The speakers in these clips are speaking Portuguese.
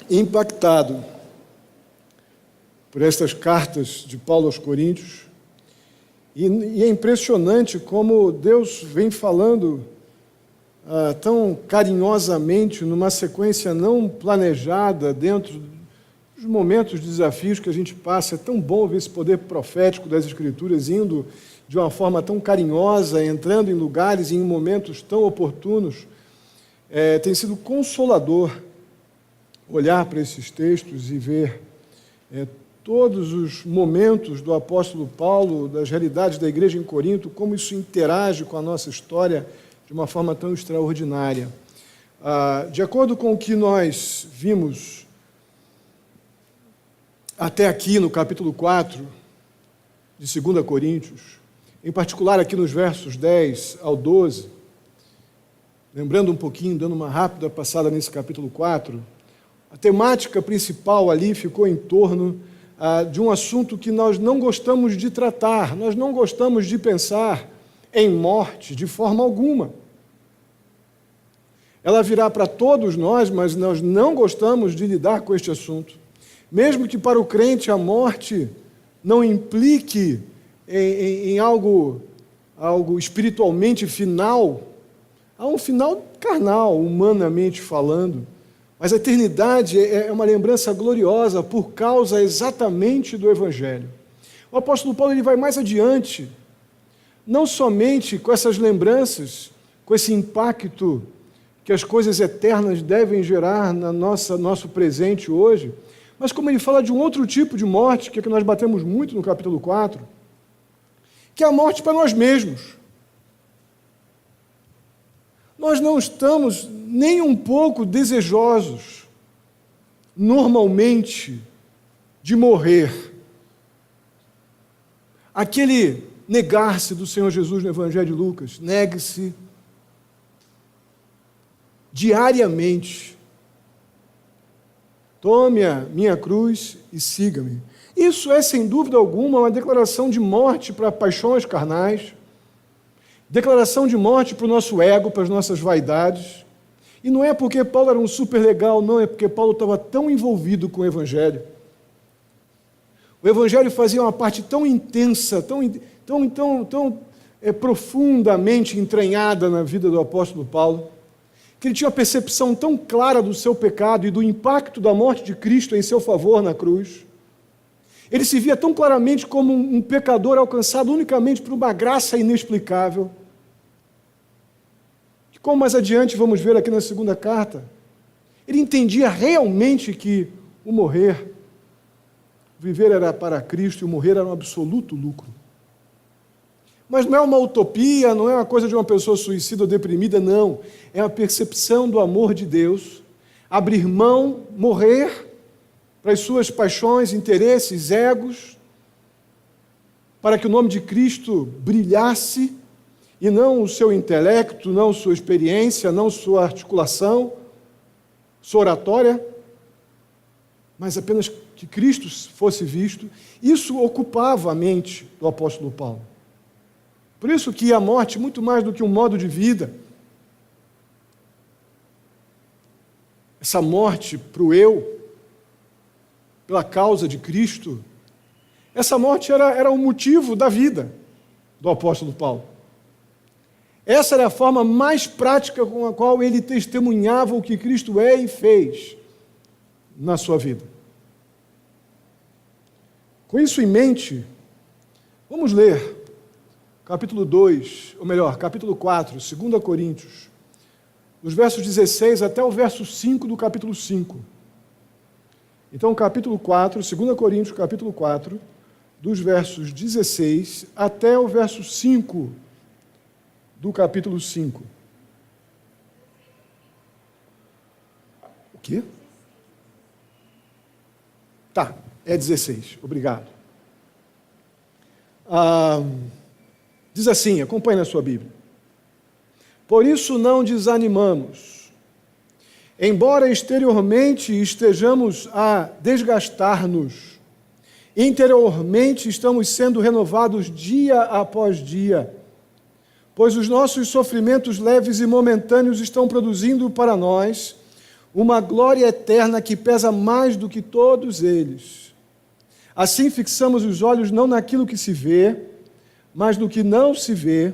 impactado por estas cartas de Paulo aos Coríntios, e é impressionante como Deus vem falando tão carinhosamente, numa sequência não planejada, dentro dos momentos, desafios que a gente passa. É tão bom ver esse poder profético das Escrituras indo de uma forma tão carinhosa, entrando em lugares e em momentos tão oportunos. Tem sido consolador olhar para esses textos e ver todos os momentos do apóstolo Paulo, das realidades da igreja em Corinto, como isso interage com a nossa história de uma forma tão extraordinária. De acordo com o que nós vimos até aqui no capítulo 4 de 2 Coríntios, em particular aqui nos versos 10 ao 12, lembrando um pouquinho, dando uma rápida passada nesse capítulo 4, a temática principal ali ficou em torno de um assunto que nós não gostamos de tratar, nós não gostamos de pensar em morte de forma alguma. Ela virá para todos nós, mas nós não gostamos de lidar com este assunto. Mesmo que para o crente a morte não implique em algo espiritualmente final, há um final carnal, humanamente falando, mas a eternidade é uma lembrança gloriosa por causa exatamente do Evangelho. O apóstolo Paulo ele vai mais adiante, não somente com essas lembranças, com esse impacto que as coisas eternas devem gerar no nosso presente hoje, mas como ele fala de um outro tipo de morte, que é que nós batemos muito no capítulo 4, que é a morte para nós mesmos. Nós não estamos nem um pouco desejosos, normalmente, de morrer. Aquele negar-se do Senhor Jesus no Evangelho de Lucas, negue-se diariamente. Tome a minha cruz e siga-me. Isso é, sem dúvida alguma, uma declaração de morte para paixões carnais, declaração de morte para o nosso ego, para as nossas vaidades. E não é porque Paulo era um super legal, não, é porque Paulo estava tão envolvido com o Evangelho. O Evangelho fazia uma parte tão intensa, tão profundamente entranhada na vida do apóstolo Paulo, que ele tinha uma percepção tão clara do seu pecado e do impacto da morte de Cristo em seu favor na cruz. Ele se via tão claramente como um pecador alcançado unicamente por uma graça inexplicável, que, como mais adiante vamos ver aqui na segunda carta, ele entendia realmente que o viver era para Cristo e o morrer era um absoluto lucro. Mas não é uma utopia, não é uma coisa de uma pessoa suicida ou deprimida, não. É a percepção do amor de Deus, abrir mão, morrer para as suas paixões, interesses, egos, para que o nome de Cristo brilhasse, e não o seu intelecto, não sua experiência, não sua articulação, sua oratória, mas apenas que Cristo fosse visto. Isso ocupava a mente do apóstolo Paulo. Por isso que a morte, muito mais do que um modo de vida, essa morte para o eu, pela causa de Cristo, essa morte era o motivo da vida do apóstolo Paulo. Essa era a forma mais prática com a qual ele testemunhava o que Cristo é e fez na sua vida. Com isso em mente, vamos ler capítulo 2, ou melhor, capítulo 4, 2 Coríntios, dos versos 16 até o verso 5 do capítulo 5. Então, capítulo 4, 2 Coríntios, capítulo 4, dos versos 16 até o verso 5 do capítulo 5. O quê? Tá, é 16, obrigado. Diz assim, acompanhe na sua Bíblia. Por isso não desanimamos. Embora exteriormente estejamos a desgastar-nos, interiormente estamos sendo renovados dia após dia, pois os nossos sofrimentos leves e momentâneos estão produzindo para nós uma glória eterna que pesa mais do que todos eles. Assim fixamos os olhos não naquilo que se vê, mas no que não se vê,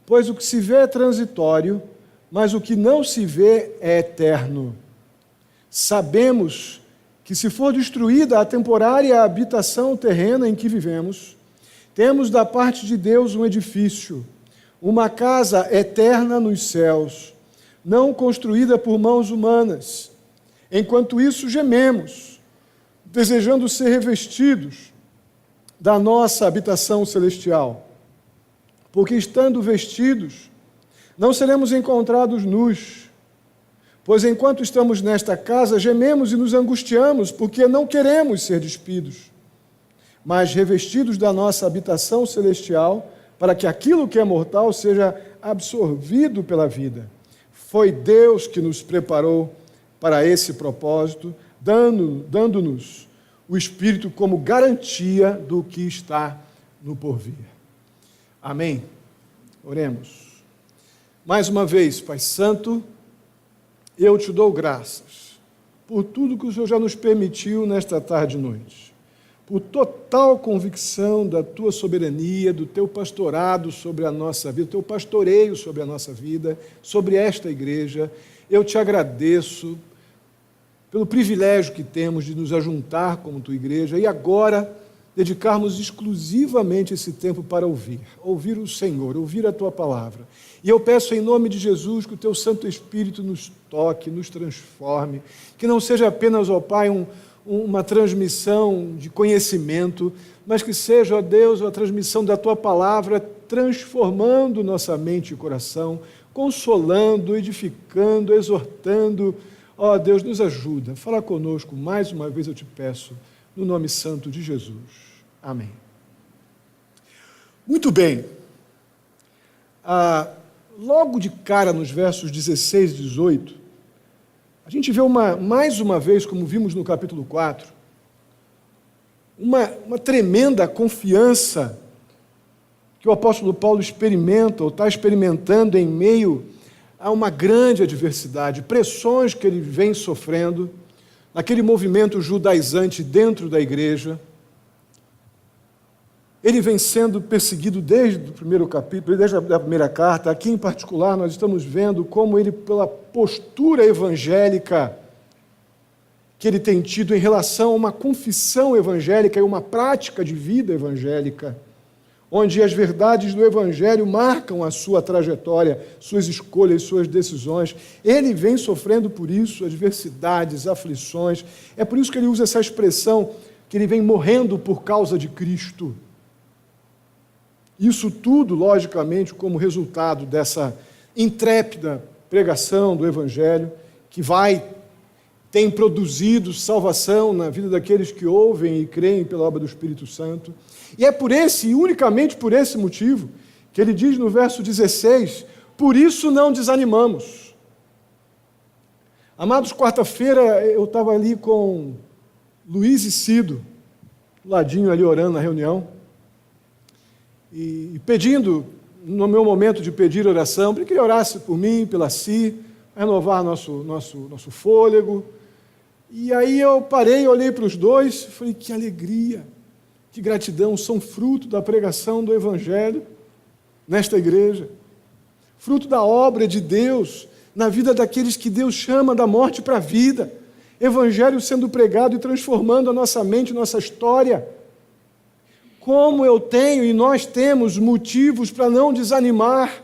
pois o que se vê é transitório, mas o que não se vê é eterno. Sabemos que se for destruída a temporária habitação terrena em que vivemos, temos da parte de Deus um edifício, uma casa eterna nos céus, não construída por mãos humanas. Enquanto isso, gememos, desejando ser revestidos da nossa habitação celestial. Porque estando vestidos, não seremos encontrados nus. Pois enquanto estamos nesta casa, gememos e nos angustiamos, porque não queremos ser despidos, mas revestidos da nossa habitação celestial, para que aquilo que é mortal seja absorvido pela vida. Foi Deus que nos preparou para esse propósito, dando-nos o Espírito como garantia do que está no porvir. Amém? Oremos. Mais uma vez, Pai Santo, eu te dou graças por tudo que o Senhor já nos permitiu nesta tarde e noite, por total convicção da tua soberania, do teu pastorado sobre a nossa vida, do teu pastoreio sobre a nossa vida, sobre esta igreja. Eu te agradeço pelo privilégio que temos de nos ajuntar como tua igreja e agora dedicarmos exclusivamente esse tempo para ouvir o Senhor, ouvir a tua palavra. E eu peço em nome de Jesus que o teu Santo Espírito nos toque, nos transforme, que não seja apenas, ó Pai, uma transmissão de conhecimento, mas que seja, ó Deus, a transmissão da tua palavra, transformando nossa mente e coração, consolando, edificando, exortando. Ó Deus, nos ajuda, fala conosco, mais uma vez eu te peço, no nome santo de Jesus. Amém. Muito bem. Logo de cara, nos versos 16 e 18, a gente vê mais uma vez, como vimos no capítulo 4, uma tremenda confiança que o apóstolo Paulo experimenta, ou está experimentando em meio a uma grande adversidade, pressões que ele vem sofrendo, naquele movimento judaizante dentro da igreja. Ele vem sendo perseguido desde o primeiro capítulo, desde a primeira carta. Aqui em particular nós estamos vendo como ele, pela postura evangélica que ele tem tido em relação a uma confissão evangélica e uma prática de vida evangélica, onde as verdades do evangelho marcam a sua trajetória, suas escolhas, suas decisões. Ele vem sofrendo por isso, adversidades, aflições. É por isso que ele usa essa expressão, que ele vem morrendo por causa de Cristo. Isso tudo, logicamente, como resultado dessa intrépida pregação do Evangelho, que tem produzido salvação na vida daqueles que ouvem e creem pela obra do Espírito Santo. E é por esse, e unicamente por esse motivo, que ele diz no verso 16, por isso não desanimamos. Amados, quarta-feira eu estava ali com Luiz e Cido, do ladinho ali orando na reunião, e pedindo, no meu momento de pedir oração, para que ele orasse por mim, pela Si, renovar nosso fôlego. E aí eu parei, olhei para os dois, falei, que alegria, que gratidão, são fruto da pregação do Evangelho nesta igreja, fruto da obra de Deus na vida daqueles que Deus chama da morte para a vida, Evangelho sendo pregado e transformando a nossa mente, nossa história. Como eu tenho e nós temos motivos para não desanimar,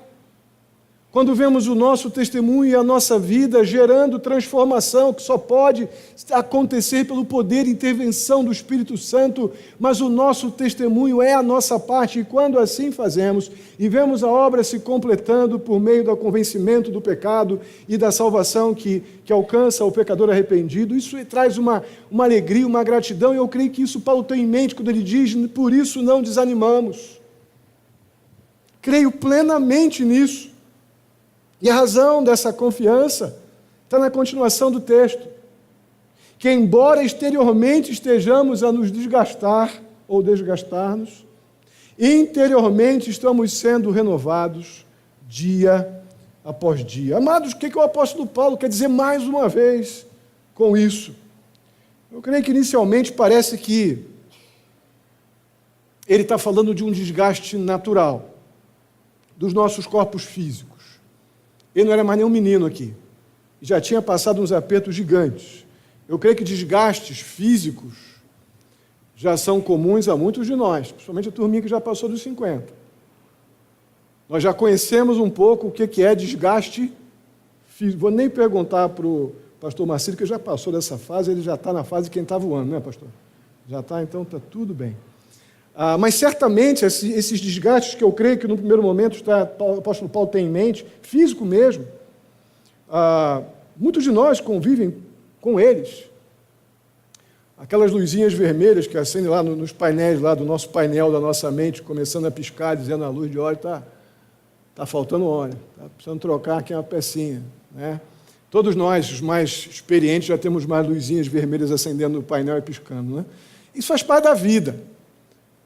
quando vemos o nosso testemunho e a nossa vida gerando transformação, que só pode acontecer pelo poder e intervenção do Espírito Santo, mas o nosso testemunho é a nossa parte, e quando assim fazemos, e vemos a obra se completando por meio do convencimento do pecado e da salvação que alcança o pecador arrependido, isso traz uma alegria, uma gratidão, e eu creio que isso Paulo tem em mente quando ele diz, por isso não desanimamos. Creio plenamente nisso. E a razão dessa confiança está na continuação do texto, que embora exteriormente estejamos a nos desgastar ou desgastar-nos, interiormente estamos sendo renovados dia após dia. Amados, o que o apóstolo Paulo quer dizer mais uma vez com isso? Eu creio que inicialmente parece que ele está falando de um desgaste natural dos nossos corpos físicos. Ele não era mais nenhum menino aqui, já tinha passado uns apertos gigantes. Eu creio que desgastes físicos já são comuns a muitos de nós, principalmente a turminha que já passou dos 50. Nós já conhecemos um pouco o que é desgaste físico. Vou nem perguntar para o pastor Marcílio, que já passou dessa fase, ele já está na fase de quem está voando, não é, pastor? Já está, então está tudo bem. Mas certamente esses desgastes que eu creio que no primeiro momento o apóstolo Paulo tem em mente, físico mesmo, muitos de nós convivem com eles. Aquelas luzinhas vermelhas que acendem lá nos painéis lá do nosso painel da nossa mente, começando a piscar, dizendo a luz de óleo está faltando óleo, está precisando trocar aqui uma pecinha, né? Todos nós, os mais experientes, já temos mais luzinhas vermelhas acendendo no painel e piscando, né? Isso faz parte da vida.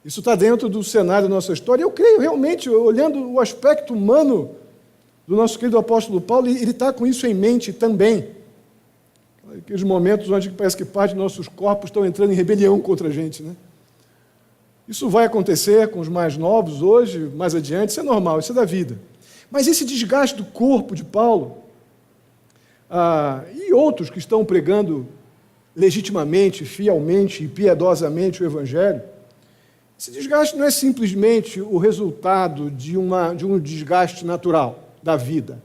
Isso está dentro do cenário da nossa história. Eu creio realmente, olhando o aspecto humano do nosso querido apóstolo Paulo, ele está com isso em mente também. Aqueles momentos onde parece que parte dos nossos corpos estão entrando em rebelião contra a gente, né? Isso vai acontecer com os mais novos hoje, mais adiante, isso é normal, isso é da vida. Mas esse desgaste do corpo de Paulo, e outros que estão pregando legitimamente, fielmente e piedosamente o Evangelho, esse desgaste não é simplesmente o resultado de um desgaste natural da vida.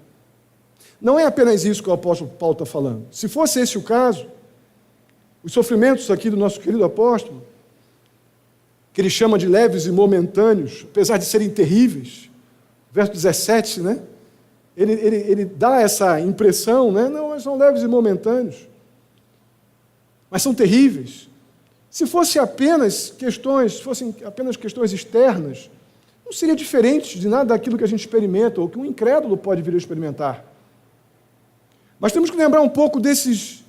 Não é apenas isso que o apóstolo Paulo está falando. Se fosse esse o caso, os sofrimentos aqui do nosso querido apóstolo, que ele chama de leves e momentâneos, apesar de serem terríveis, verso 17, né? Ele dá essa impressão, né? Não, mas são leves e momentâneos, mas são terríveis. Se fossem apenas questões externas, não seria diferente de nada daquilo que a gente experimenta, ou que um incrédulo pode vir a experimentar. Mas temos que lembrar um pouco desses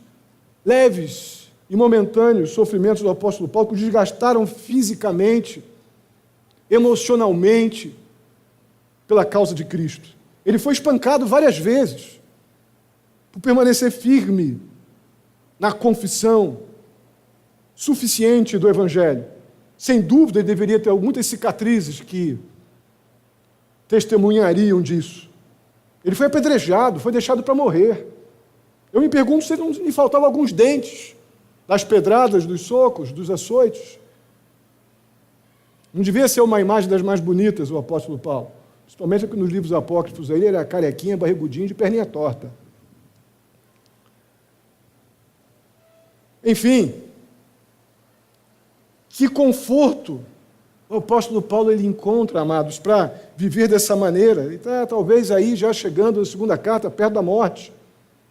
leves e momentâneos sofrimentos do apóstolo Paulo, que o desgastaram fisicamente, emocionalmente, pela causa de Cristo. Ele foi espancado várias vezes por permanecer firme na confissão suficiente do Evangelho. Sem dúvida, ele deveria ter muitas cicatrizes que testemunhariam disso. Ele foi apedrejado, foi deixado para morrer. Eu me pergunto se não lhe faltavam alguns dentes das pedradas, dos socos, dos açoites. Não devia ser uma imagem das mais bonitas, o apóstolo Paulo. Principalmente nos livros apócrifos, ele era carequinha, barrigudinho, de perninha torta. Enfim, que conforto o apóstolo Paulo ele encontra, amados, para viver dessa maneira. Ele está talvez aí já chegando na segunda carta, perto da morte,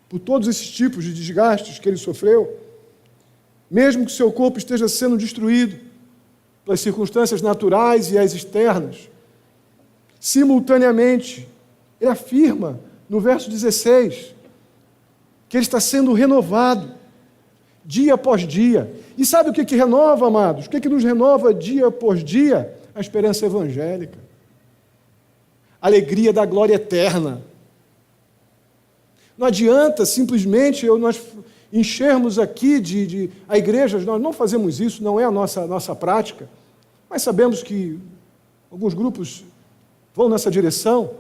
por todos esses tipos de desgastes que ele sofreu. Mesmo que seu corpo esteja sendo destruído pelas circunstâncias naturais e as externas, simultaneamente, ele afirma no verso 16 que ele está sendo renovado dia após dia. E sabe o que renova, amados? O que nos renova dia após dia? A esperança evangélica. A alegria da glória eterna. Não adianta simplesmente nós enchermos aqui a igreja, nós não fazemos isso, não é a nossa prática, mas sabemos que alguns grupos vão nessa direção,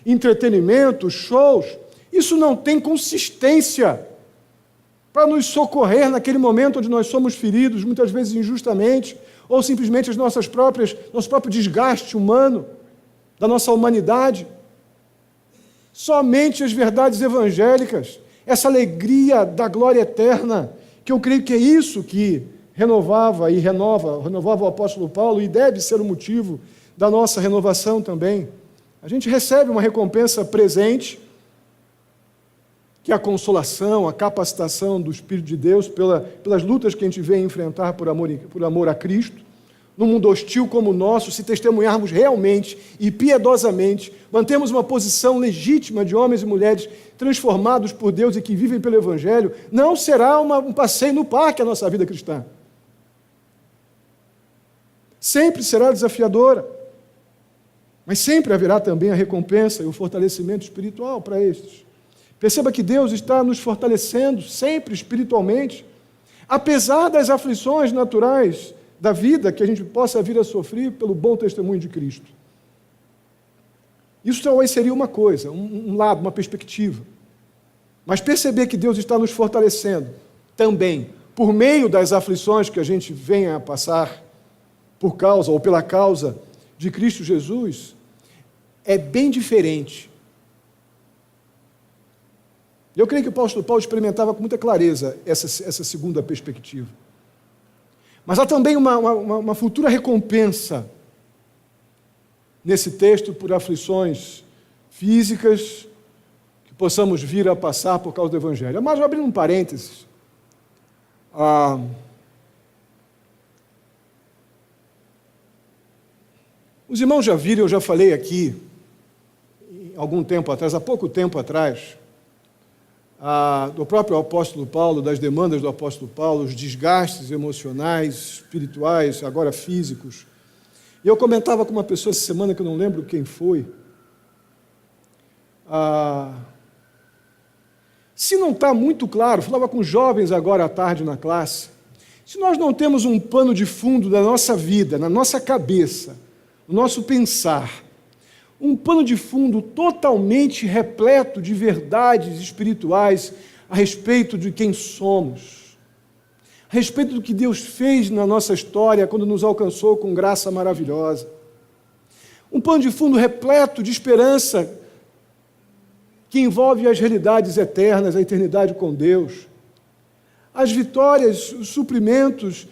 entretenimento, shows, isso não tem consistência para nos socorrer naquele momento onde nós somos feridos, muitas vezes injustamente, ou simplesmente nosso próprio desgaste humano, da nossa humanidade. Somente as verdades evangélicas, essa alegria da glória eterna, que eu creio que é isso que renovava o apóstolo Paulo, e deve ser o motivo da nossa renovação também. A gente recebe uma recompensa presente, que é a consolação, a capacitação do Espírito de Deus pelas lutas que a gente vem enfrentar por amor a Cristo. Num mundo hostil como o nosso, se testemunharmos realmente e piedosamente, mantemos uma posição legítima de homens e mulheres transformados por Deus e que vivem pelo Evangelho, não será um passeio no parque a nossa vida cristã. Sempre será desafiadora. Mas sempre haverá também a recompensa e o fortalecimento espiritual para estes. Perceba que Deus está nos fortalecendo sempre espiritualmente, apesar das aflições naturais da vida que a gente possa vir a sofrer pelo bom testemunho de Cristo. Isso talvez seria uma coisa, um lado, uma perspectiva. Mas perceber que Deus está nos fortalecendo também, por meio das aflições que a gente venha a passar, por causa ou pela causa de Cristo Jesus, é bem diferente. Eu creio que o apóstolo Paulo experimentava com muita clareza essa segunda perspectiva. Mas há também uma futura recompensa nesse texto por aflições físicas que possamos vir a passar por causa do Evangelho. Mas vou abrir um parênteses. Os irmãos já viram, eu já falei aqui, algum tempo atrás, há pouco tempo atrás, do próprio apóstolo Paulo, das demandas do apóstolo Paulo, os desgastes emocionais, espirituais, agora físicos. E eu comentava com uma pessoa essa semana, que eu não lembro quem foi, se não está muito claro, falava com jovens agora à tarde na classe, se nós não temos um pano de fundo da nossa vida, na nossa cabeça, no nosso pensar, um pano de fundo totalmente repleto de verdades espirituais a respeito de quem somos, a respeito do que Deus fez na nossa história quando nos alcançou com graça maravilhosa. Um pano de fundo repleto de esperança que envolve as realidades eternas, a eternidade com Deus, as vitórias, os suprimentos,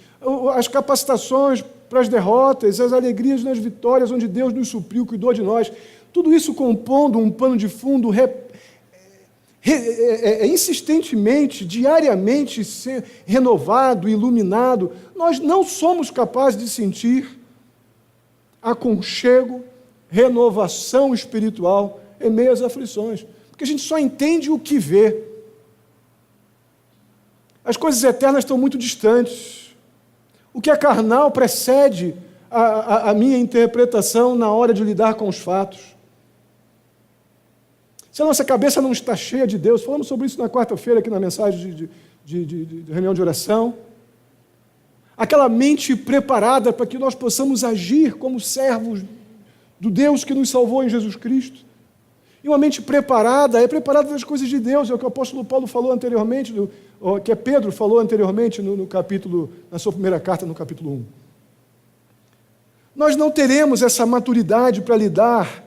as capacitações para as derrotas, as alegrias nas vitórias, onde Deus nos supriu, cuidou de nós. Tudo isso compondo um pano de fundo insistentemente, diariamente renovado, iluminado. Nós não somos capazes de sentir aconchego, renovação espiritual em meio às aflições, porque a gente só entende o que vê. As coisas eternas estão muito distantes. O que é carnal precede a minha interpretação na hora de lidar com os fatos. Se a nossa cabeça não está cheia de Deus, falamos sobre isso na quarta-feira aqui na mensagem de reunião de oração, aquela mente preparada para que nós possamos agir como servos do Deus que nos salvou em Jesus Cristo. E uma mente preparada, é preparada das coisas de Deus, é o que o apóstolo Paulo falou anteriormente, que Pedro falou anteriormente no capítulo, na sua primeira carta, no capítulo 1. Nós não teremos essa maturidade para lidar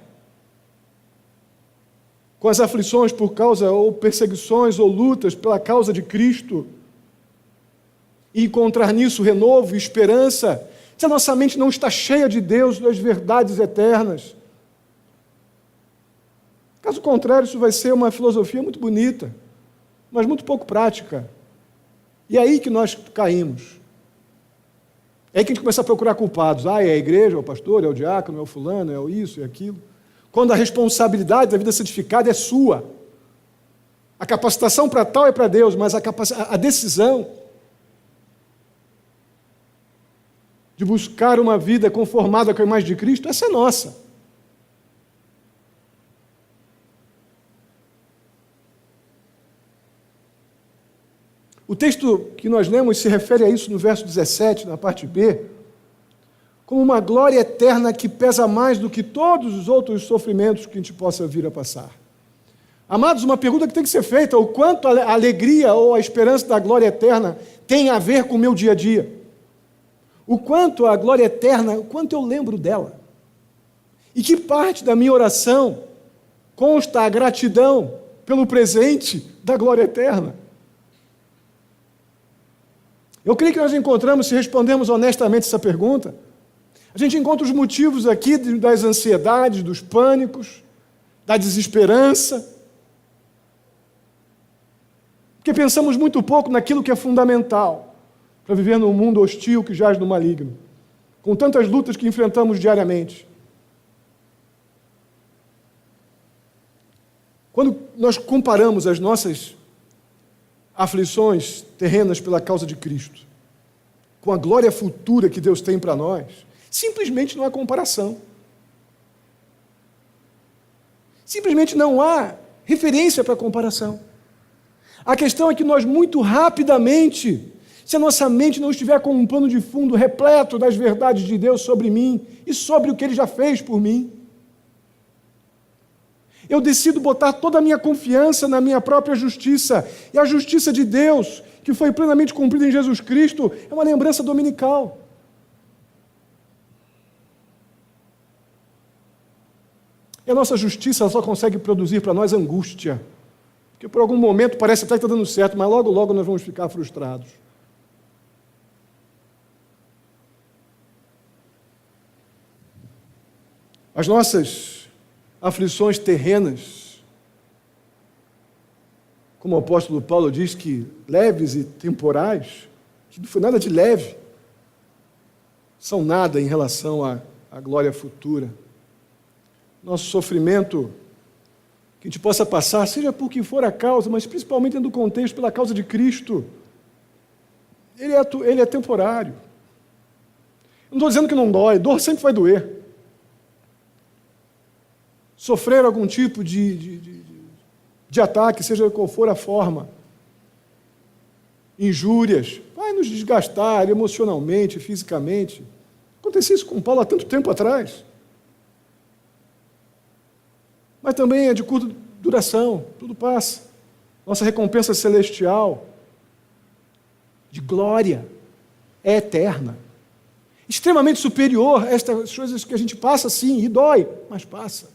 com as aflições por causa, ou perseguições, ou lutas pela causa de Cristo, e encontrar nisso renovo e esperança, se a nossa mente não está cheia de Deus, das verdades eternas. Caso contrário, isso vai ser uma filosofia muito bonita, mas muito pouco prática. E é aí que nós caímos. É aí que a gente começa a procurar culpados. É a igreja, é o pastor, é o diácono, é o fulano, é o isso, é aquilo. Quando a responsabilidade da vida santificada é sua. A capacitação para tal é para Deus, mas a decisão de buscar uma vida conformada com a imagem de Cristo, essa é nossa. O texto que nós lemos se refere a isso no verso 17, na parte B, como uma glória eterna que pesa mais do que todos os outros sofrimentos que a gente possa vir a passar. Amados, uma pergunta que tem que ser feita: o quanto a alegria ou a esperança da glória eterna tem a ver com o meu dia a dia? O quanto a glória eterna, o quanto eu lembro dela? E que parte da minha oração consta a gratidão pelo presente da glória eterna? Eu creio que nós encontramos, se respondermos honestamente essa pergunta, a gente encontra os motivos aqui das ansiedades, dos pânicos, da desesperança, porque pensamos muito pouco naquilo que é fundamental para viver num mundo hostil que jaz no maligno, com tantas lutas que enfrentamos diariamente. Quando nós comparamos as nossas aflições terrenas pela causa de Cristo com a glória futura que Deus tem para nós, simplesmente não há comparação. Simplesmente não há referência para comparação. A questão é que nós muito rapidamente, se a nossa mente não estiver com um pano de fundo repleto das verdades de Deus sobre mim e sobre o que Ele já fez por mim, eu decido botar toda a minha confiança na minha própria justiça. E a justiça de Deus, que foi plenamente cumprida em Jesus Cristo, é uma lembrança dominical. E a nossa justiça só consegue produzir para nós angústia. Porque por algum momento parece até que está dando certo, mas logo, logo nós vamos ficar frustrados. As nossas aflições terrenas, como o apóstolo Paulo diz que leves e temporais, que não foi nada de leve, são nada em relação à glória futura. Nosso sofrimento, que a gente possa passar, seja por que for a causa, mas principalmente dentro do contexto, pela causa de Cristo, ele é temporário. Eu não estou dizendo que não dói, dor sempre vai doer. Sofrer algum tipo de ataque, seja qual for a forma, injúrias, vai nos desgastar emocionalmente, fisicamente. Aconteceu isso com Paulo há tanto tempo atrás. Mas também é de curta duração, tudo passa. Nossa recompensa celestial, de glória, é eterna. Extremamente superior a estas coisas que a gente passa, sim, e dói, mas passa.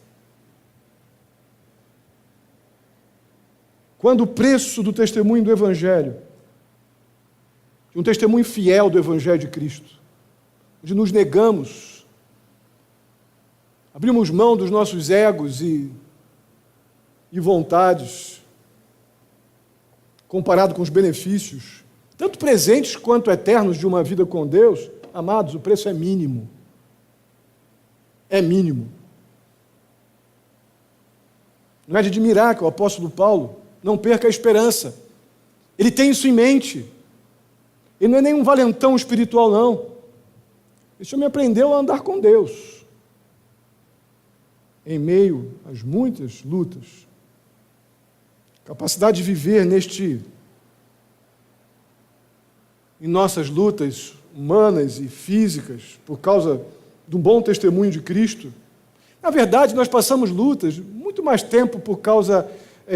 Quando o preço do testemunho do Evangelho, de um testemunho fiel do Evangelho de Cristo, onde nos negamos, abrimos mão dos nossos egos e vontades, comparado com os benefícios, tanto presentes quanto eternos de uma vida com Deus, amados, o preço é mínimo. É mínimo. Não é de admirar que o apóstolo Paulo não perca a esperança. Ele tem isso em mente. Ele não é nenhum valentão espiritual, não. Esse homem aprendeu a andar com Deus, em meio às muitas lutas. Capacidade de viver em nossas lutas humanas e físicas, por causa de um bom testemunho de Cristo. Na verdade, nós passamos lutas muito mais tempo por causa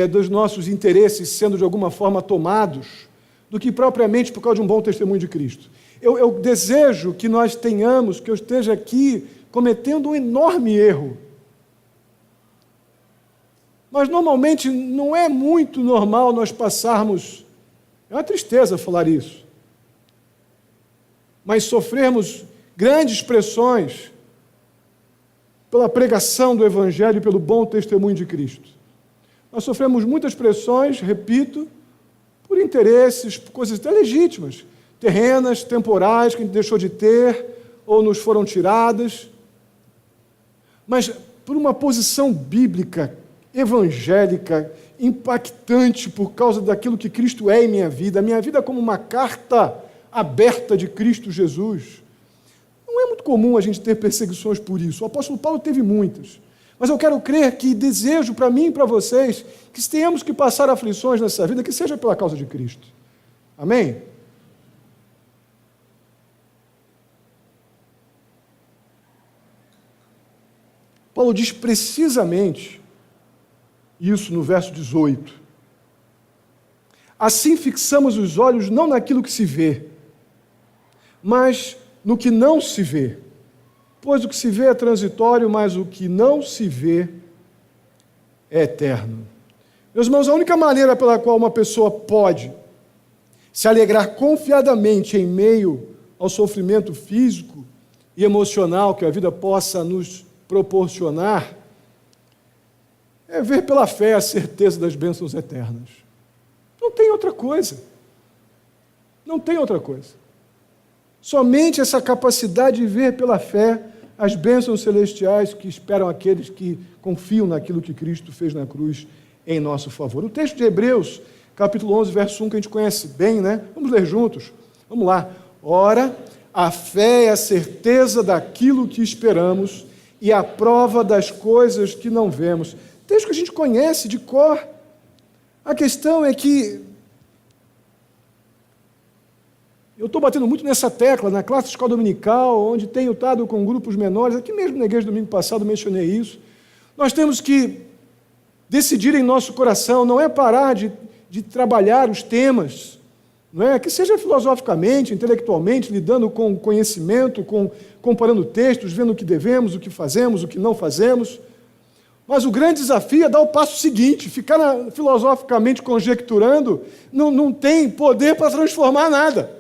dos nossos interesses sendo de alguma forma tomados, do que propriamente por causa de um bom testemunho de Cristo. Eu desejo que nós tenhamos, que eu esteja aqui cometendo um enorme erro. Mas normalmente não é muito normal nós passarmos, é uma tristeza falar isso, mas sofrermos grandes pressões pela pregação do Evangelho e pelo bom testemunho de Cristo. Nós sofremos muitas pressões, repito, por interesses, por coisas até legítimas, terrenas, temporais, que a gente deixou de ter, ou nos foram tiradas, mas por uma posição bíblica, evangélica, impactante por causa daquilo que Cristo é em minha vida, a minha vida como uma carta aberta de Cristo Jesus. Não é muito comum a gente ter perseguições por isso. O apóstolo Paulo teve muitas. Mas eu quero crer que desejo para mim e para vocês que se tenhamos que passar aflições nessa vida, que seja pela causa de Cristo. Amém? Paulo diz precisamente isso no verso 18. Assim fixamos os olhos não naquilo que se vê, mas no que não se vê. Pois o que se vê é transitório, mas o que não se vê é eterno. Meus irmãos, a única maneira pela qual uma pessoa pode se alegrar confiadamente em meio ao sofrimento físico e emocional que a vida possa nos proporcionar é ver pela fé a certeza das bênçãos eternas. Não tem outra coisa. Não tem outra coisa. Somente essa capacidade de ver pela fé as bênçãos celestiais que esperam aqueles que confiam naquilo que Cristo fez na cruz em nosso favor. O texto de Hebreus, capítulo 11, verso 1, que a gente conhece bem, né? Vamos ler juntos? Vamos lá. Ora, a fé é a certeza daquilo que esperamos e a prova das coisas que não vemos. texto que a gente conhece de cor. A questão é que eu estou batendo muito nessa tecla, na classe de escola dominical, onde tenho estado com grupos menores, aqui mesmo na igreja domingo passado mencionei isso. Nós temos que decidir em nosso coração, não é parar de trabalhar os temas, não é? Que seja filosoficamente, intelectualmente, lidando com conhecimento, comparando textos, vendo o que devemos, o que fazemos, o que não fazemos. Mas o grande desafio é dar o passo seguinte, ficar filosoficamente conjecturando não tem poder para transformar nada.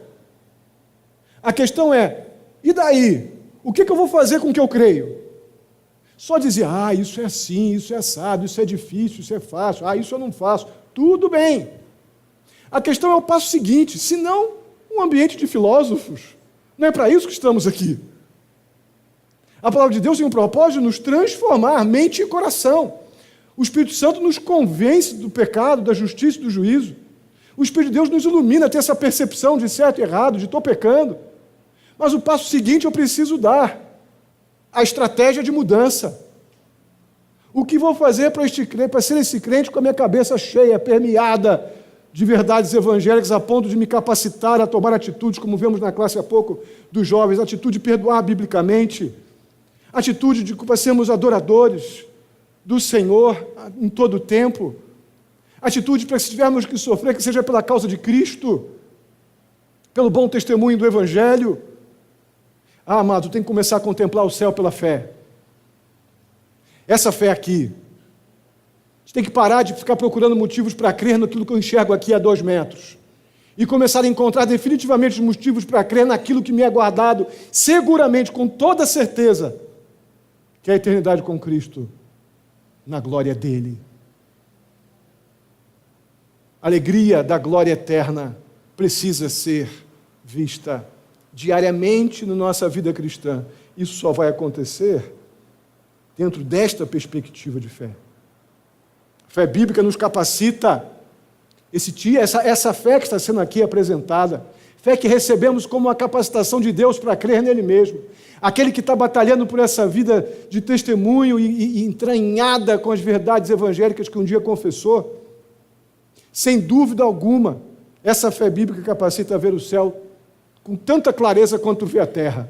A questão é, e daí? O que eu vou fazer com o que eu creio? Só dizer, isso é assim, isso é assado, isso é difícil, isso é fácil, isso eu não faço. Tudo bem. A questão é o passo seguinte, se não um ambiente de filósofos. Não é para isso que estamos aqui. A palavra de Deus tem um propósito de nos transformar mente e coração. O Espírito Santo nos convence do pecado, da justiça e do juízo. O Espírito de Deus nos ilumina a ter essa percepção de certo e errado, de estou pecando. Mas o passo seguinte eu preciso dar. A estratégia de mudança. O que vou fazer para ser esse crente com a minha cabeça cheia, permeada de verdades evangélicas, a ponto de me capacitar a tomar atitudes, como vemos na classe há pouco dos jovens, atitude de perdoar biblicamente, atitude de sermos adoradores do Senhor em todo o tempo, atitude para que se tivermos que sofrer, que seja pela causa de Cristo, pelo bom testemunho do Evangelho. Amado, tem que começar a contemplar o céu pela fé. Essa fé aqui. A gente tem que parar de ficar procurando motivos para crer naquilo que eu enxergo aqui a 2 metros. E começar a encontrar definitivamente os motivos para crer naquilo que me é guardado, seguramente, com toda certeza, que é a eternidade com Cristo, na glória dele. A alegria da glória eterna precisa ser vista diariamente na nossa vida cristã. Isso só vai acontecer dentro desta perspectiva de fé. A fé bíblica nos capacita, essa fé que está sendo aqui apresentada, fé que recebemos como uma capacitação de Deus para crer nele mesmo. Aquele que está batalhando por essa vida de testemunho e entranhada com as verdades evangélicas que um dia confessou, sem dúvida alguma, essa fé bíblica capacita a ver o céu com tanta clareza quanto vê a terra.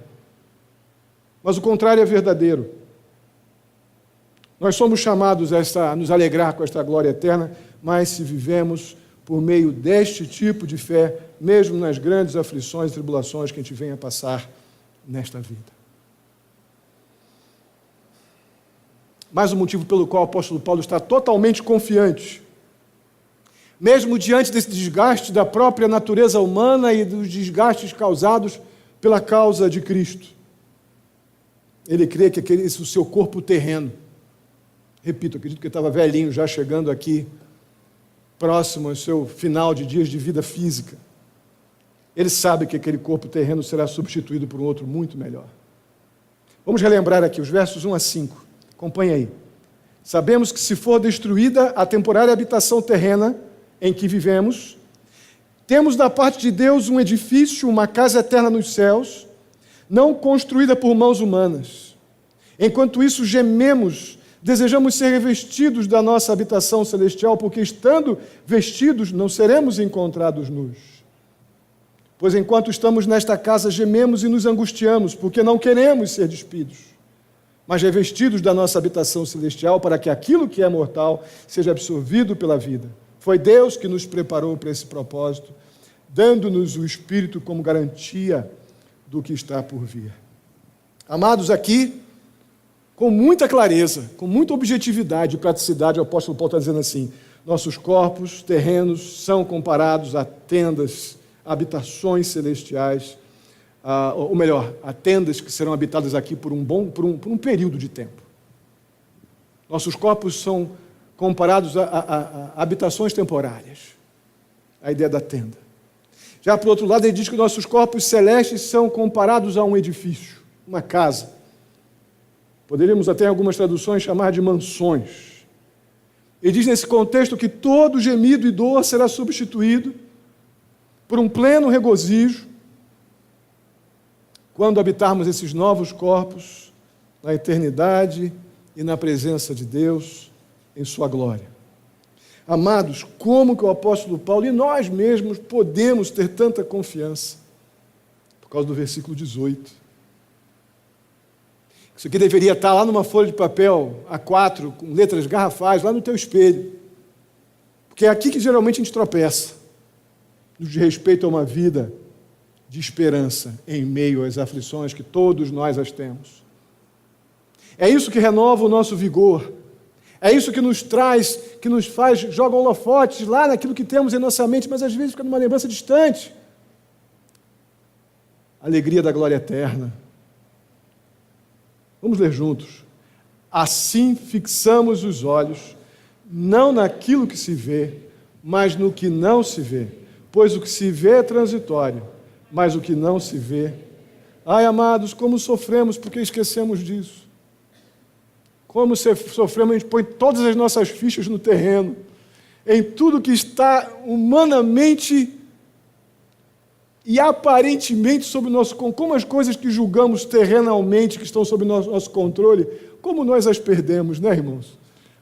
Mas o contrário é verdadeiro. Nós somos chamados a nos alegrar com esta glória eterna, mas se vivemos por meio deste tipo de fé, mesmo nas grandes aflições e tribulações que a gente vem a passar nesta vida. Mais um motivo pelo qual o apóstolo Paulo está totalmente confiante, mesmo diante desse desgaste da própria natureza humana e dos desgastes causados pela causa de Cristo. Ele crê que o seu corpo terreno, repito, acredito que ele estava velhinho, já chegando aqui, próximo ao seu final de dias de vida física. Ele sabe que aquele corpo terreno será substituído por um outro muito melhor. Vamos relembrar aqui os versos 1 a 5. Acompanhe aí. Sabemos que se for destruída a temporária habitação terrena em que vivemos, temos da parte de Deus um edifício, uma casa eterna nos céus, não construída por mãos humanas. Enquanto isso, gememos, desejamos ser revestidos da nossa habitação celestial, porque estando vestidos, não seremos encontrados nus. Pois enquanto estamos nesta casa, gememos e nos angustiamos, porque não queremos ser despidos, mas revestidos da nossa habitação celestial, para que aquilo que é mortal seja absorvido pela vida. Foi Deus que nos preparou para esse propósito, dando-nos o Espírito como garantia do que está por vir. Amados, aqui, com muita clareza, com muita objetividade e praticidade, o apóstolo Paulo está dizendo assim: nossos corpos terrenos são comparados a tendas, habitações celestiais, ou melhor, a tendas que serão habitadas aqui por um período de tempo. Nossos corpos são comparados a habitações temporárias, a ideia da tenda. Já, por outro lado, ele diz que nossos corpos celestes são comparados a um edifício, uma casa. Poderíamos até, em algumas traduções, chamar de mansões. Ele diz nesse contexto que todo gemido e dor será substituído por um pleno regozijo quando habitarmos esses novos corpos na eternidade e na presença de Deus em sua glória. Amados, como que o apóstolo Paulo e nós mesmos podemos ter tanta confiança? Por causa do versículo 18. Isso aqui deveria estar lá numa folha de papel A4, com letras garrafais, lá no teu espelho. Porque é aqui que geralmente a gente tropeça, no de respeito a uma vida de esperança em meio às aflições que todos nós as temos. É isso que renova o nosso vigor. É isso que nos traz, que nos faz, joga holofotes lá naquilo que temos em nossa mente, mas às vezes fica numa lembrança distante. Alegria da glória eterna. Vamos ler juntos. Assim fixamos os olhos, não naquilo que se vê, mas no que não se vê. Pois o que se vê é transitório, mas o que não se vê. Ai, amados, como sofremos porque esquecemos disso. Como sofremos, a gente põe todas as nossas fichas no terreno, em tudo que está humanamente e aparentemente sob o nosso controle, como as coisas que julgamos terrenalmente, que estão sob nosso controle, como nós as perdemos, né, irmãos?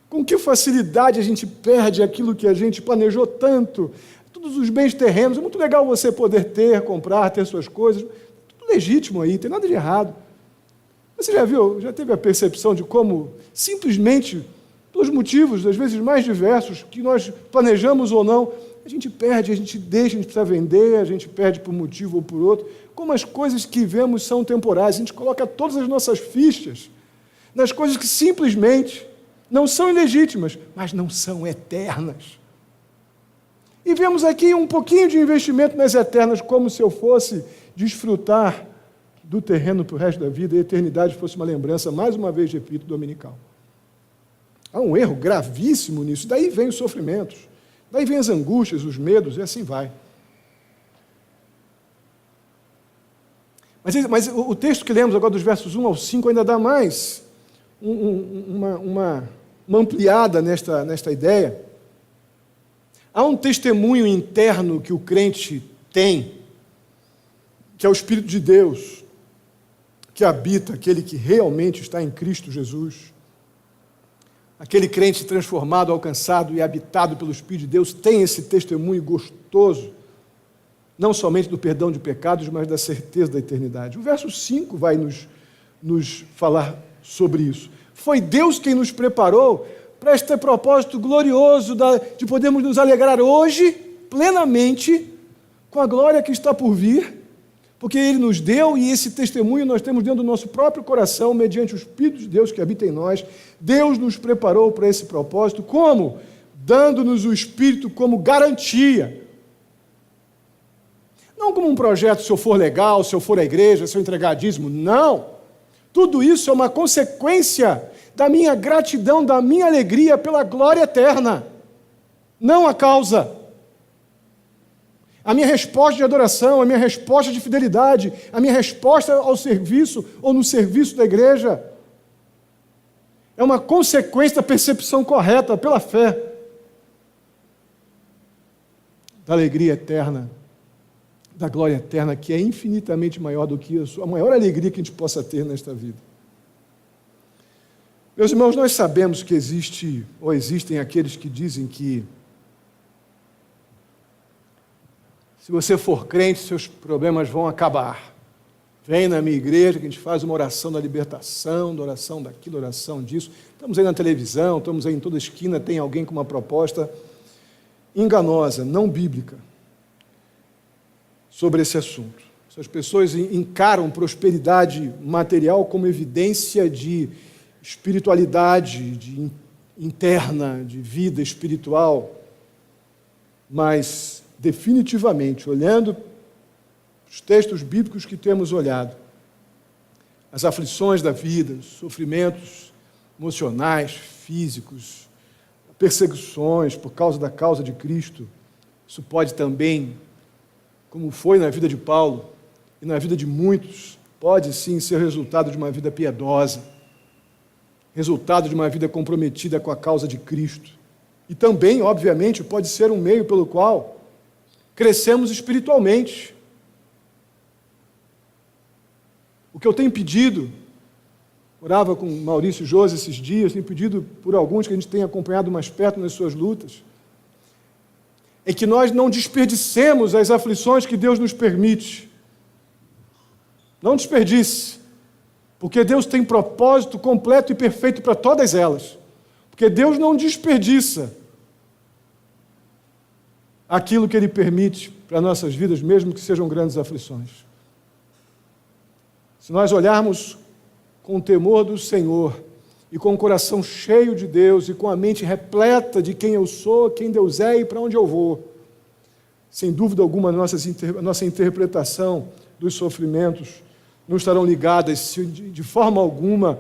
Com que facilidade a gente perde aquilo que a gente planejou tanto, todos os bens terrenos. É muito legal você poder ter, comprar, ter suas coisas, tudo legítimo aí, não tem nada de errado. Você já viu, já teve a percepção de como, simplesmente, pelos motivos, às vezes mais diversos, que nós planejamos ou não, a gente perde, a gente deixa, a gente precisa vender, a gente perde por um motivo ou por outro. Como as coisas que vemos são temporais, a gente coloca todas as nossas fichas nas coisas que simplesmente não são ilegítimas, mas não são eternas. E vemos aqui um pouquinho de investimento nas eternas, como se eu fosse desfrutar do terreno para o resto da vida, e a eternidade fosse uma lembrança, mais uma vez, repito, dominical. Há um erro gravíssimo nisso, daí vem os sofrimentos, daí vem as angústias, os medos, e assim vai. Mas o texto que lemos agora dos versos 1 ao 5 ainda dá mais uma ampliada nesta ideia. Há um testemunho interno que o crente tem, que é o Espírito de Deus, que habita aquele que realmente está em Cristo Jesus. Aquele crente transformado, alcançado e habitado pelo Espírito de Deus tem esse testemunho gostoso, não somente do perdão de pecados, mas da certeza da eternidade. O verso 5 vai nos falar sobre isso. Foi Deus quem nos preparou para este propósito glorioso de podermos nos alegrar hoje, plenamente, com a glória que está por vir, porque Ele nos deu, e esse testemunho nós temos dentro do nosso próprio coração, mediante o Espírito de Deus que habita em nós. Deus nos preparou para esse propósito. Como? Dando-nos o Espírito como garantia. Não como um projeto, se eu for legal, se eu for à igreja, se eu entregar dízimo. Não. Tudo isso é uma consequência da minha gratidão, da minha alegria pela glória eterna. Não a causa. A minha resposta de adoração, a minha resposta de fidelidade, a minha resposta ao serviço ou no serviço da igreja é uma consequência da percepção correta pela fé da alegria eterna, da glória eterna, que é infinitamente maior do que a maior alegria que a gente possa ter nesta vida. Meus irmãos, nós sabemos que existem aqueles que dizem que se você for crente, seus problemas vão acabar. Vem na minha igreja que a gente faz uma oração da libertação, da oração daquilo, da oração disso. Estamos aí na televisão, estamos aí em toda esquina, tem alguém com uma proposta enganosa, não bíblica, sobre esse assunto. Essas pessoas encaram prosperidade material como evidência de espiritualidade, interna, de vida espiritual, mas definitivamente, olhando os textos bíblicos que temos olhado, as aflições da vida, os sofrimentos emocionais, físicos, perseguições por causa da causa de Cristo, isso pode também, como foi na vida de Paulo e na vida de muitos, pode sim ser resultado de uma vida piedosa, resultado de uma vida comprometida com a causa de Cristo. E também, obviamente, pode ser um meio pelo qual crescemos espiritualmente. O que eu tenho pedido Orava com Maurício e Josi esses dias, tenho pedido por alguns que a gente tenha acompanhado mais perto nas suas lutas, é que nós não desperdicemos as aflições que Deus nos permite. Não desperdice, porque Deus tem propósito completo e perfeito para todas elas. Porque Deus não desperdiça aquilo que Ele permite para nossas vidas, mesmo que sejam grandes aflições. Se nós olharmos com o temor do Senhor e com o coração cheio de Deus e com a mente repleta de quem eu sou, quem Deus é e para onde eu vou, sem dúvida alguma, a nossa interpretação dos sofrimentos não estarão ligadas de forma alguma,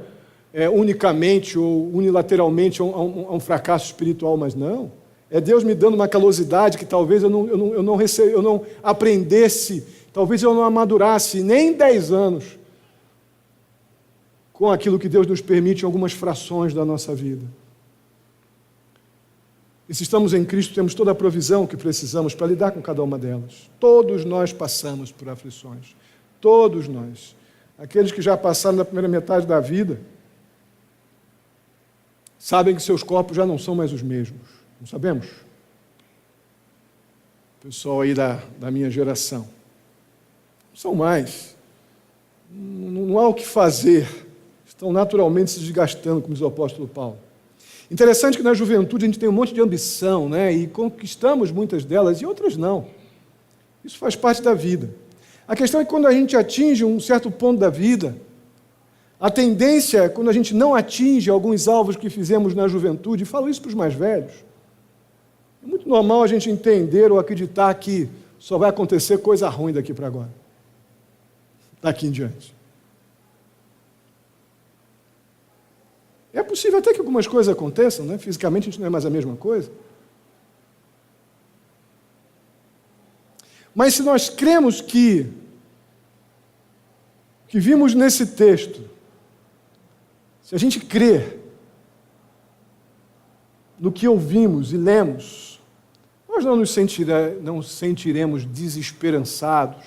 unicamente ou unilateralmente a um fracasso espiritual, mas não. É Deus me dando uma calosidade que talvez eu não aprendesse, talvez eu não amadurasse nem 10 anos com aquilo que Deus nos permite em algumas frações da nossa vida. E se estamos em Cristo, temos toda a provisão que precisamos para lidar com cada uma delas. Todos nós passamos por aflições. Todos nós. Aqueles que já passaram na primeira metade da vida sabem que seus corpos já não são mais os mesmos. Não sabemos? O pessoal aí da minha geração. Não são mais. Não há o que fazer. Estão naturalmente se desgastando, como diz o apóstolo Paulo. Interessante que na juventude a gente tem um monte de ambição, né? E conquistamos muitas delas e outras não. Isso faz parte da vida. A questão é que quando a gente atinge um certo ponto da vida, a tendência, quando a gente não atinge alguns alvos que fizemos na juventude, e falo isso para os mais velhos, é muito normal a gente entender ou acreditar que só vai acontecer coisa ruim daqui para agora, daqui em diante. É possível até que algumas coisas aconteçam, né? Fisicamente a gente não é mais a mesma coisa. Mas se nós cremos que vimos nesse texto, se a gente crê no que ouvimos e lemos, nós não nos sentiremos desesperançados.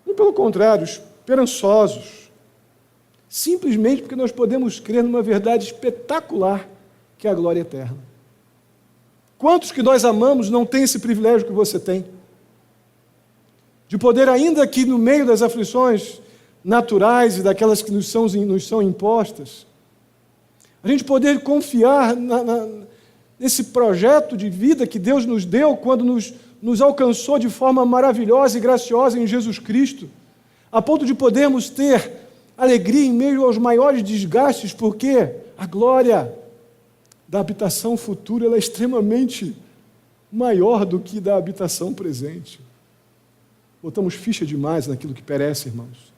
E, pelo contrário, esperançosos. Simplesmente porque nós podemos crer numa verdade espetacular, que é a glória eterna. Quantos que nós amamos não têm esse privilégio que você tem? De poder, ainda que no meio das aflições naturais e daquelas que nos são impostas, a gente poder confiar nesse projeto de vida que Deus nos deu quando nos alcançou de forma maravilhosa e graciosa em Jesus Cristo, a ponto de podermos ter alegria em meio aos maiores desgastes, porque a glória da habitação futura ela é extremamente maior do que da habitação presente. Botamos ficha demais naquilo que perece, irmãos.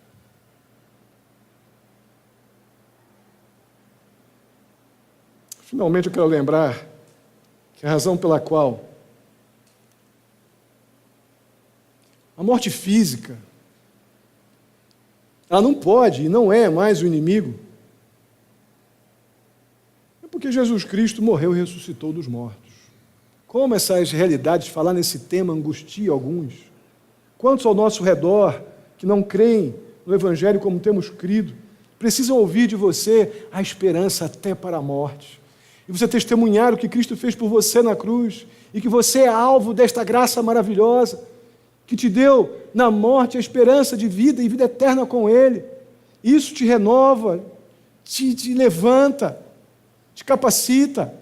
Finalmente eu quero lembrar que a razão pela qual a morte física ela não pode e não é mais o inimigo, é porque Jesus Cristo morreu e ressuscitou dos mortos. Como essas realidades, falar nesse tema, angustia alguns. Quantos ao nosso redor que não creem no Evangelho como temos crido, precisam ouvir de você a esperança até para a morte. E você testemunhar o que Cristo fez por você na cruz, e que você é alvo desta graça maravilhosa, que te deu na morte a esperança de vida e vida eterna com Ele. Isso te renova, te levanta, te capacita.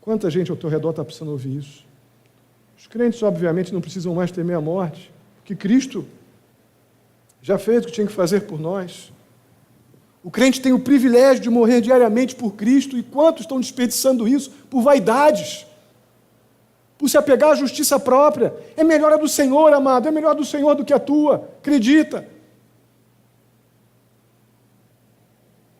Quanta gente ao teu redor está precisando ouvir isso? Os crentes, obviamente, não precisam mais temer a morte, porque Cristo já fez o que tinha que fazer por nós. O crente tem o privilégio de morrer diariamente por Cristo, e quantos estão desperdiçando isso por vaidades? Por se apegar à justiça própria. É melhor a do Senhor, amado, é melhor a do Senhor do que a tua, acredita.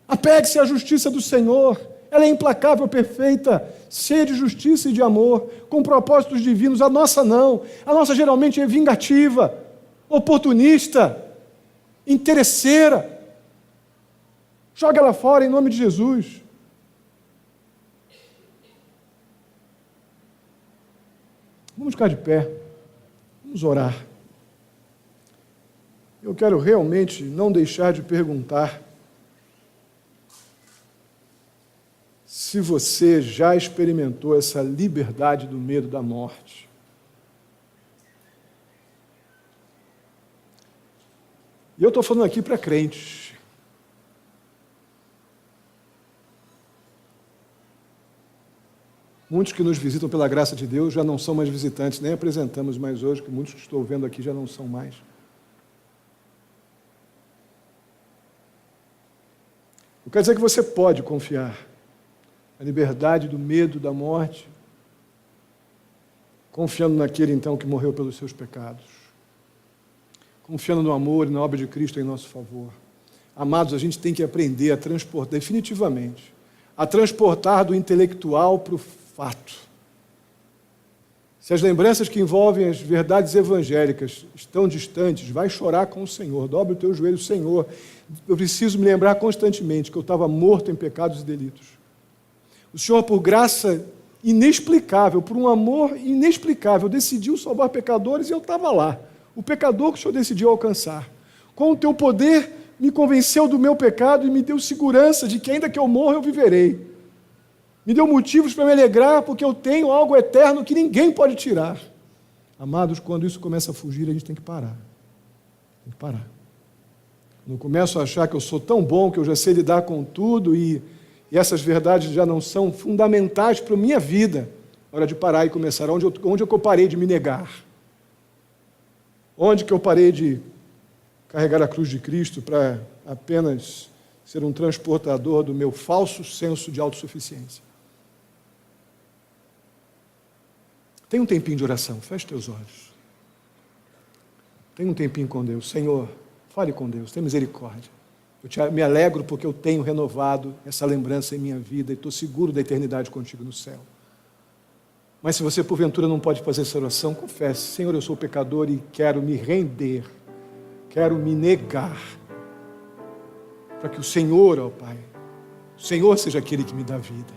Apegue-se à justiça do Senhor, ela é implacável, perfeita, cheia de justiça e de amor, com propósitos divinos. A nossa não, a nossa geralmente é vingativa, oportunista, interesseira. Joga ela fora em nome de Jesus. Vamos ficar de pé, vamos orar. Eu quero realmente não deixar de perguntar se você já experimentou essa liberdade do medo da morte. E eu estou falando aqui para crentes. Muitos que nos visitam pela graça de Deus já não são mais visitantes, nem apresentamos mais hoje, que muitos que estou vendo aqui já não são mais. Eu quero dizer que você pode confiar na liberdade do medo da morte, confiando naquele então que morreu pelos seus pecados, confiando no amor e na obra de Cristo em nosso favor. Amados, a gente tem que aprender a transportar, definitivamente, a transportar do intelectual para o fato. Se as lembranças que envolvem as verdades evangélicas estão distantes, vai chorar com o Senhor, dobre o teu joelho, Senhor, eu preciso me lembrar constantemente que eu estava morto em pecados e delitos. O Senhor, por graça inexplicável, por um amor inexplicável, decidiu salvar pecadores e eu estava lá, o pecador que o Senhor decidiu alcançar. Com o teu poder, me convenceu do meu pecado e me deu segurança de que ainda que eu morra, eu viverei. Me deu motivos para me alegrar, porque eu tenho algo eterno que ninguém pode tirar. Amados, quando isso começa a fugir, a gente tem que parar. Tem que parar. Quando eu começo a achar que eu sou tão bom, que eu já sei lidar com tudo, e essas verdades já não são fundamentais para a minha vida, é hora de parar e começar. Onde é que eu parei de me negar? Onde que eu parei de carregar a cruz de Cristo para apenas ser um transportador do meu falso senso de autossuficiência? Tem um tempinho de oração, feche teus olhos. Tem um tempinho com Deus. Senhor, fale com Deus, tenha misericórdia. Me alegro porque eu tenho renovado essa lembrança em minha vida e estou seguro da eternidade contigo no céu. Mas se você porventura não pode fazer essa oração, confesse: Senhor, eu sou pecador e quero me render, quero me negar, para que o Senhor, ó Pai, o Senhor seja aquele que me dá vida,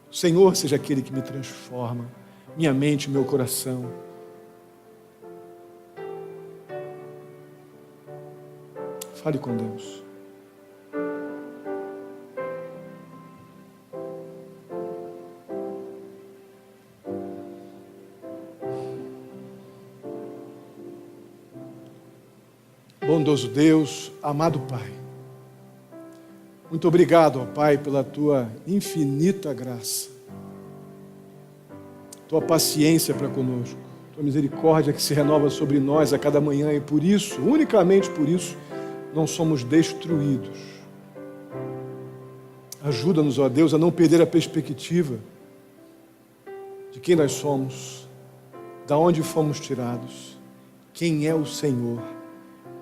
o Senhor seja aquele que me transforma, minha mente e meu coração. Fale com Deus. Bondoso Deus, amado Pai, muito obrigado, ó Pai, pela Tua infinita graça, Tua paciência para conosco, Tua misericórdia que se renova sobre nós a cada manhã, e por isso, unicamente por isso, não somos destruídos. Ajuda-nos, ó Deus, a não perder a perspectiva de quem nós somos, da onde fomos tirados, quem é o Senhor,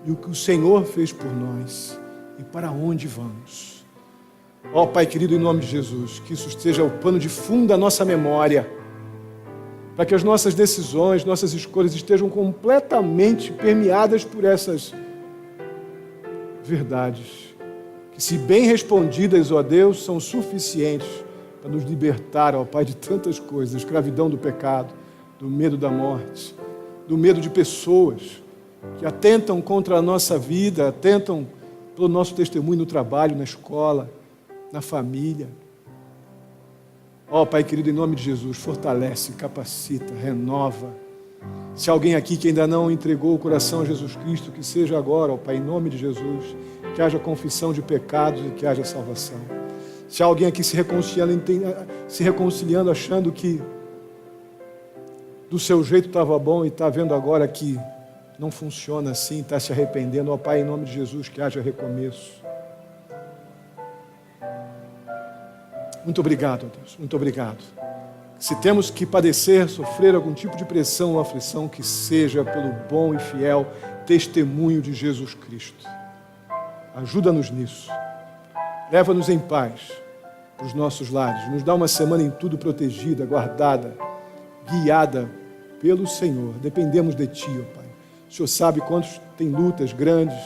e o que o Senhor fez por nós, e para onde vamos. Ó Pai querido, em nome de Jesus, que isso esteja o pano de fundo da nossa memória, para que as nossas decisões, nossas escolhas estejam completamente permeadas por essas verdades, que, se bem respondidas, ó Deus, são suficientes para nos libertar, ó Pai, de tantas coisas: escravidão do pecado, do medo da morte, do medo de pessoas que atentam contra a nossa vida, atentam pelo nosso testemunho no trabalho, na escola, na família. Ó Pai querido, em nome de Jesus, fortalece, capacita, renova. Se alguém aqui que ainda não entregou o coração a Jesus Cristo, que seja agora, ó Pai, em nome de Jesus, que haja confissão de pecados e que haja salvação. Se há alguém aqui se reconciliando, achando que do seu jeito estava bom e está vendo agora que não funciona assim, está se arrependendo, ó Pai, em nome de Jesus, que haja recomeço. Muito obrigado, ó Deus, muito obrigado. Se temos que padecer, sofrer algum tipo de pressão ou aflição, que seja pelo bom e fiel testemunho de Jesus Cristo. Ajuda-nos nisso. Leva-nos em paz para os nossos lares. Nos dá uma semana em tudo protegida, guardada, guiada pelo Senhor. Dependemos de Ti, ó Pai. O Senhor sabe quantos tem lutas grandes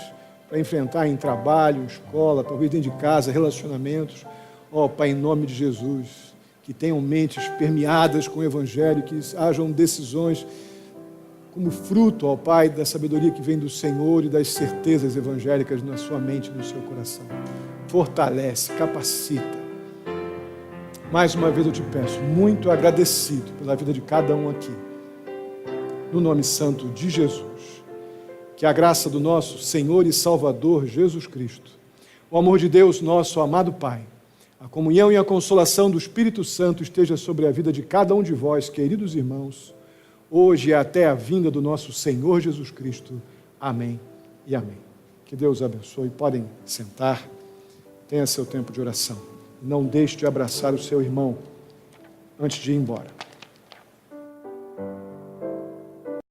para enfrentar em trabalho, escola, talvez dentro de casa, relacionamentos. Ó Pai, em nome de Jesus, que tenham mentes permeadas com o Evangelho, que hajam decisões como fruto, ó Pai, da sabedoria que vem do Senhor e das certezas evangélicas na sua mente e no seu coração. Fortalece, capacita. Mais uma vez eu te peço, muito agradecido pela vida de cada um aqui. No nome santo de Jesus, que a graça do nosso Senhor e Salvador Jesus Cristo, o amor de Deus, nosso amado Pai, a comunhão e a consolação do Espírito Santo esteja sobre a vida de cada um de vós, queridos irmãos, hoje e até a vinda do nosso Senhor Jesus Cristo. Amém e amém. Que Deus abençoe. Podem sentar. Tenha seu tempo de oração. Não deixe de abraçar o seu irmão antes de ir embora.